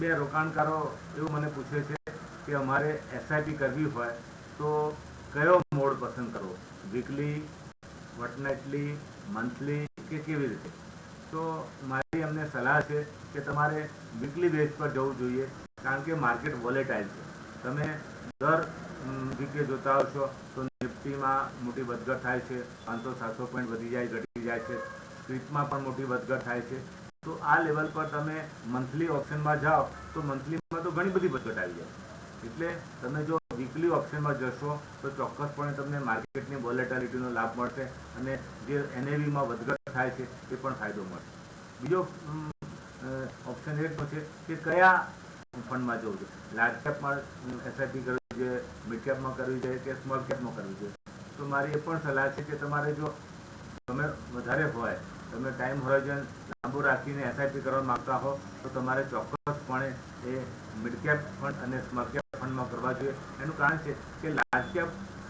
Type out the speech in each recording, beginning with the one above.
બે રોકાણકારો એવું મને પૂછે છે કે અમારે એસઆઈપી કરવી હોય તો કયો મોડ પસંદ કરવો, વીકલી, ફોર્ટનાઇટલી, મંથલી કે કેવી રીતે? તો મારી અમને સલાહ છે કે તમારે વીકલી બેઝ પર જવું જોઈએ, કારણ કે માર્કેટ વોલેટાઇલ છે. તમે દર વીકે જોતા આવશો તો નિફ્ટીમાં મોટી વધઘટ થાય છે, 500-700 પોઈન્ટ વધી જાય, ઘટી જાય છે. સ્ટ્રીટમાં પણ મોટી વધઘટ થાય છે. તો આ લેવલ પર તમે મંથલી ઓપ્શનમાં જાઓ તો મંથલીમાં તો ઘણી બધી વધઘટ આવી જાય. એટલે તમે જો વીકલી ઓપ્શનમાં જશો તો ચોક્કસપણે તમને માર્કેટની વોલેટિલિટીનો લાભ મળશે અને જે એનએવીમાં વધઘટ થાય છે એ પણ ફાયદો મળશે. બીજો ઓપ્શન એ છે કે કયા ફંડમાં જવું છે, લાર્જ કેપમાં એસઆઈપી કરવી જોઈએ, મિડ કેપમાં કરવી જોઈએ કે સ્મોલ કેપમાં કરવી જોઈએ? તો મારી એ પણ સલાહ છે કે તમારે જો તમે વધારે હોય, તમે ટાઈમ હોરાઇઝન લાંબુ રાખીને એસઆઈપી કરવા માંગતા હો તો તમારે ચોક્કસપણે એ મિડ કેપ ફંડ અને સ્મોલ કેપ ફંડમાં કરવા જોઈએ. એનું કારણ છે કે લાર્જ કેપ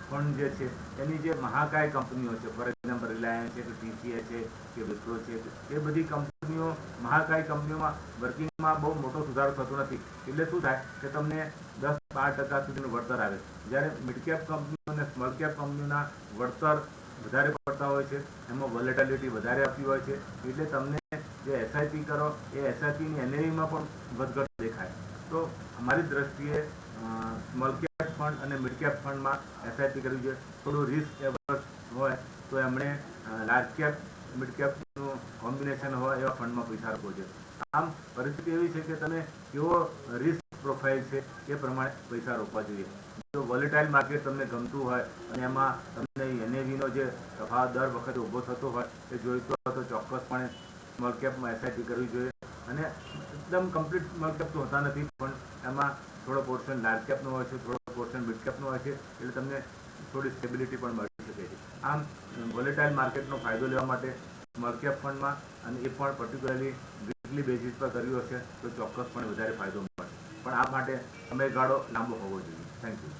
ફંડ જે છે એની જે મહાકાય કંપનીઓ છે, ફોર એક્ઝામ્પલ રિલાયન્સ છે કે ટીસીએસ છે કે વિપ્રો છે, એ બધી કંપનીઓ મહાકાય કંપનીઓમાં વર્કિંગમાં બહુ મોટો સુધારો થતો નથી. એટલે શું થાય કે તમને 10-12% સુધીનું વળતર આવે, જ્યારે મિડકેપ કંપનીઓ અને સ્મોલ કેપ કંપનીઓના વળતર વધારે પડતા હોય છે, એમાં વોલેટિલિટી વધારે આપતી હોય છે. એટલે તમને જે એસઆઈપી કરો એ એસઆઈપીની એનએવીમાં પણ વધઘટ દેખાય. તો અમારી દ્રષ્ટિએ સ્મોલ કેપ ફંડ અને મિડ કેપ ફંડમાં એસઆઈપી કરવી જોઈએ. થોડું રિસ્ક એવર્સ હોય તો એમણે લાર્જ કેપ મિડ કેપનું કોમ્બિનેશન હોય એવા ફંડમાં પૈસા રાખવો જોઈએ. આમ પરિસ્થિતિ એવી છે કે તમે કેવો રિસ્ક પ્રોફાઇલ છે એ પ્રમાણે પૈસા રોકવા જોઈએ. જો વોલેટાઇલ માર્કેટ તમને ગમતું હોય અને એમાં તમને એનએવીનો જે તફાવત દર વખતે ઊભો થતો હોય એ જોઈતો હોય તો ચોક્કસપણે સ્મોલ કેપમાં એસઆઈપી કરવી જોઈએ. અને એકદમ કમ્પ્લીટ સ્મોલ કેપ તો હોતા નથી, પણ એમાં થોડો પોર્શન લાર્જ કેપનો હોય છે, થોડો પોર્શન મિડ કેપનો હોય છે, એટલે તમને થોડી સ્ટેબિલિટી પણ મળી શકે છે. આમ વોલેટાઇલ માર્કેટનો ફાયદો લેવા માટે સ્મોલ કેપ ફંડમાં, અને એ પણ પર્ટિક્યુલરલી વીકલી બેઝિસ પર કર્યું હશે તો ચોક્કસપણે વધારે ફાયદો મળશે. પણ આ માટે સમયગાળો લાંબો હોવો જોઈએ. Thank you.